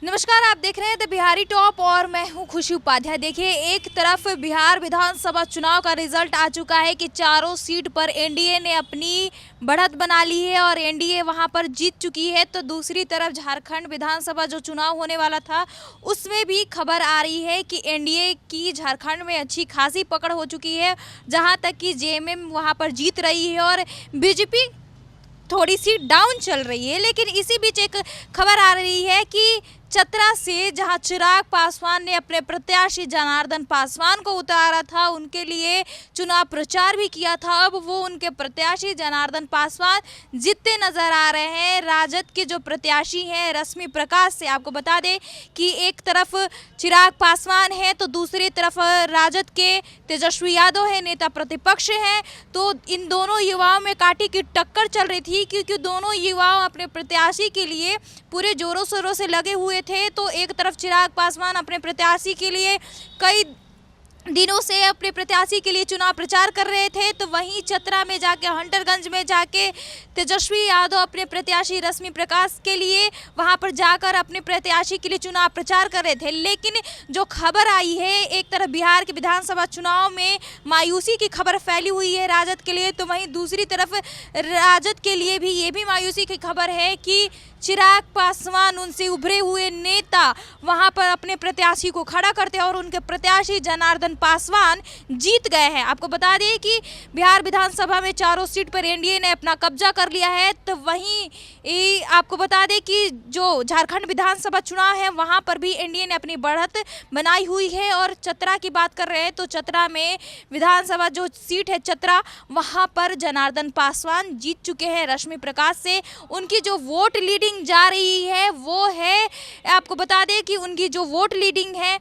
नमस्कार, आप देख रहे हैं द बिहारी टॉप और मैं हूं खुशी उपाध्याय। देखिए, एक तरफ बिहार विधानसभा चुनाव का रिजल्ट आ चुका है कि चारों सीट पर एनडीए ने अपनी बढ़त बना ली है और एनडीए वहां पर जीत चुकी है। तो दूसरी तरफ झारखंड विधानसभा जो चुनाव होने वाला था उसमें भी खबर आ रही है कि एनडीए की झारखंड में अच्छी खासी पकड़ हो चुकी है, जहां तक कि जेएमएम वहां पर जीत रही है और बीजेपी थोड़ी सी डाउन चल रही है। लेकिन इसी बीच एक खबर आ रही है कि चतरा से जहां चिराग पासवान ने अपने प्रत्याशी जनार्दन पासवान को उतारा था, उनके लिए चुनाव प्रचार भी किया था, अब वो उनके प्रत्याशी जनार्दन पासवान जीतते नजर आ रहे हैं। राजद के जो प्रत्याशी हैं रश्मि प्रकाश से, आपको बता दें कि एक तरफ चिराग पासवान है तो दूसरी तरफ राजद के तेजस्वी यादव है, नेता प्रतिपक्ष हैं। तो इन दोनों युवाओं में कांटे की टक्कर चल रही थी, क्योंकि दोनों युवा अपने प्रत्याशी के लिए पूरे जोरों शोरों से लगे हुए थे। तो एक तरफ चिराग पासवान अपने प्रत्याशी के लिए कई दिनों से अपने प्रत्याशी के लिए चुनाव प्रचार कर रहे थे, तो वहीं चतरा में जाके, हंटरगंज में जाके तेजस्वी यादव अपने प्रत्याशी रश्मि प्रकाश के लिए वहां पर जाकर अपने प्रत्याशी के लिए चुनाव प्रचार कर रहे थे। लेकिन जो खबर आई है, एक तरफ बिहार के विधानसभा चुनाव में मायूसी की खबर फैली हुई है राजद के लिए, तो वहीं दूसरी तरफ राजद के लिए भी ये भी मायूसी की खबर है कि चिराग पासवान, उनसे उभरे हुए नेता, वहां पर अपने प्रत्याशी को खड़ा करते हैं और उनके प्रत्याशी जनार्दन पासवान जीत गए हैं। आपको बता दें कि बिहार विधानसभा में चारों सीट पर एनडीए ने अपना कब्जा कर लिया है। तो वहीं आपको बता दें कि जो झारखंड विधानसभा चुनाव है वहां पर भी एनडीए ने अपनी बढ़त बनाई हुई है। और चतरा की बात कर रहे हैं तो चतरा में विधानसभा जो सीट है चतरा, वहां पर जनार्दन पासवान जीत चुके हैं रश्मि प्रकाश से। उनकी जो वोट लीडिंग जा रही है वो है, आपको बता दें कि उनकी जो वोट लीडिंग है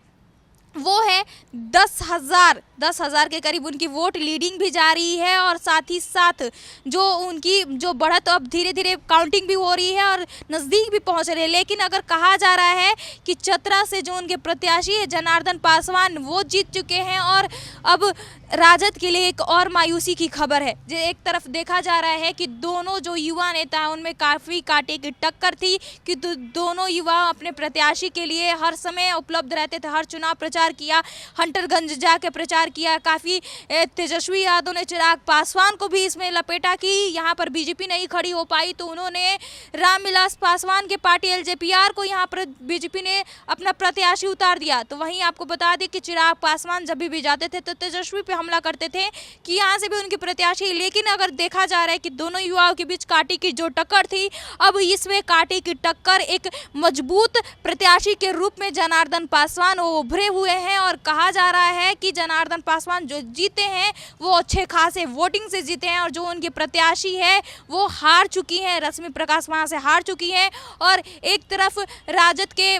वो है 10,000 के करीब उनकी वोट लीडिंग भी जा रही है। और साथ ही साथ जो उनकी जो बढ़त अब धीरे धीरे काउंटिंग भी हो रही है और नज़दीक भी पहुंच रही है। लेकिन अगर कहा जा रहा है कि चतरा से जो उनके प्रत्याशी है जनार्दन पासवान, वो जीत चुके हैं और अब राजद के लिए एक और मायूसी की खबर है। जो एक तरफ देखा जा रहा है कि दोनों जो युवा नेता हैं उनमें काफ़ी कांटे की टक्कर थी, कि दोनों युवा अपने प्रत्याशी के लिए हर समय उपलब्ध रहते थे, हर चुनाव प्रचार किया, हंटरगंज जाके प्रचार किया। काफ़ी तेजस्वी यादव ने चिराग पासवान को भी इसमें लपेटा कि यहाँ पर बीजेपी नहीं खड़ी हो पाई, तो उन्होंने रामविलास पासवान के पार्टी एलजेपीआर को यहाँ पर बीजेपी ने अपना प्रत्याशी उतार दिया। तो वहीं आपको बता दें कि चिराग पासवान जब भी जाते थे तो तेजस्वी पे हमला करते थे कि यहाँ से भी उनकी प्रत्याशी। लेकिन अगर देखा जा रहा है कि दोनों युवाओं के बीच कांटे की जो टक्कर थी, अब इसमें कांटे की टक्कर एक मजबूत प्रत्याशी के रूप में जनार्दन पासवान उभरे हुए हैं। और कहा जा रहा है कि जनार्दन पासवान जो जीते हैं वो अच्छे खासे वोटिंग से जीते हैं, और जो उनकी प्रत्याशी है वो हार चुकी है, रश्मि प्रकाश वहाँ से हार चुकी है। और एक तरफ राजद के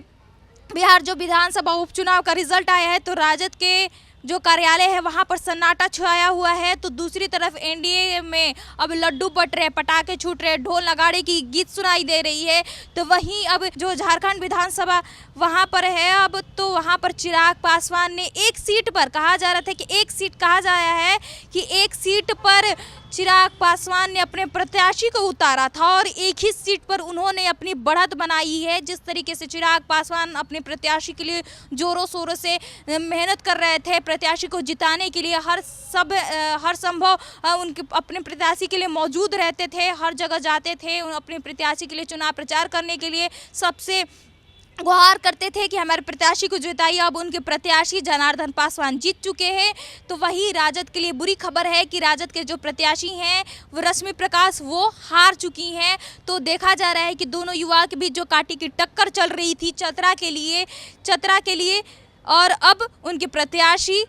बिहार जो विधानसभा उपचुनाव का रिजल्ट आया है तो राजद के जो कार्यालय है वहां पर सन्नाटा छाया हुआ है। तो दूसरी तरफ एनडीए में अब लड्डू बट रहे, पटाखे छूट रहे, ढोल नगाड़े की गीत सुनाई दे रही है। तो वहीं अब जो झारखंड विधानसभा वहां पर है, अब तो वहां पर चिराग पासवान ने एक सीट पर, कहा जा रहा था कि एक सीट, कहा जा रहा है कि एक सीट पर चिराग पासवान ने अपने प्रत्याशी को उतारा था और एक ही सीट पर उन्होंने अपनी बढ़त बनाई है। जिस तरीके से चिराग पासवान अपने प्रत्याशी के लिए जोरों शोरों से मेहनत कर रहे थे, प्रत्याशी को जिताने के लिए हर संभव उनके अपने प्रत्याशी के लिए मौजूद रहते थे, हर जगह जाते थे, अपने प्रत्याशी के लिए चुनाव प्रचार करने के लिए सबसे गुहार करते थे कि हमारे प्रत्याशी को जिताइए। अब उनके प्रत्याशी जनार्दन पासवान जीत चुके हैं। तो वही राजद के लिए बुरी खबर है कि राजद के जो प्रत्याशी हैं वो रश्मि प्रकाश, वो हार चुकी हैं। तो देखा जा रहा है कि दोनों युवा के बीच जो कांटे की टक्कर चल रही थी चतरा के लिए, और अब उनके प्रत्याशी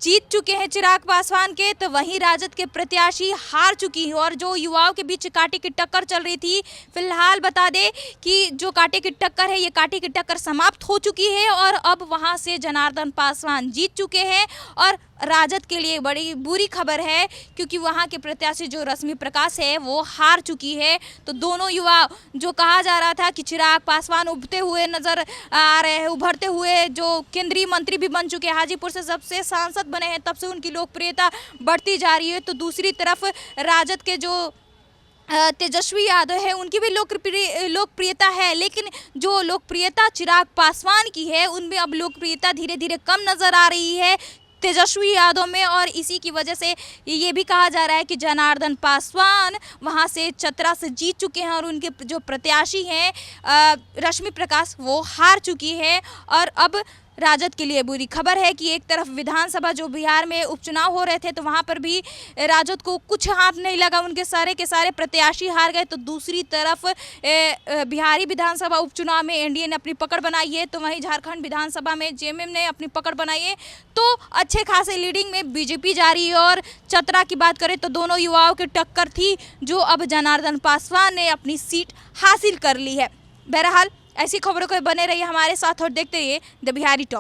जीत चुके हैं चिराग पासवान के, तो वहीं राजद के प्रत्याशी हार चुकी हैं। और जो युवाओं के बीच कांटे की टक्कर चल रही थी, फिलहाल बता दें कि जो कांटे की टक्कर है, ये कांटे की टक्कर समाप्त हो चुकी है और अब वहां से जनार्दन पासवान जीत चुके हैं। और राजद के लिए बड़ी बुरी खबर है, क्योंकि वहां के प्रत्याशी जो रश्मि प्रकाश है वो हार चुकी है। तो दोनों युवा, जो कहा जा रहा था कि चिराग पासवान उभरते हुए नजर आ रहे हैं, उभरते हुए जो केंद्रीय मंत्री भी बन चुके हैं, हाजीपुर से सबसे सांसद बने हैं, तब से उनकी लोकप्रियता बढ़ती जा रही है। तो दूसरी तरफ राजद के जो तेजस्वी यादव है उनकी भी लोकप्रियता है, लेकिन जो लोकप्रियता चिराग पासवान की है उनमें अब लोकप्रियता धीरे धीरे कम नज़र आ रही है तेजस्वी यादव में। और इसी की वजह से ये भी कहा जा रहा है कि जनार्दन पासवान वहां से चतरा से जीत चुके हैं और उनके जो प्रत्याशी हैं रश्मि प्रकाश वो हार चुकी है। और अब राजद के लिए बुरी खबर है कि एक तरफ विधानसभा जो बिहार में उपचुनाव हो रहे थे तो वहां पर भी राजद को कुछ हाथ नहीं लगा, उनके सारे के सारे प्रत्याशी हार गए। तो दूसरी तरफ बिहारी विधानसभा उपचुनाव में एनडीए ने अपनी पकड़ बनाई है, तो वहीं झारखंड विधानसभा में जेएमएम ने अपनी पकड़ बनाई है। तो अच्छे खासे लीडिंग में बीजेपी जा रही है। और चतरा की बात करें तो दोनों युवाओं की टक्कर थी, जो अब जनार्दन पासवान ने अपनी सीट हासिल कर ली है। बहरहाल ऐसी खबरों को बने रहिए हमारे साथ और देखते रहिए द बिहारी टॉप।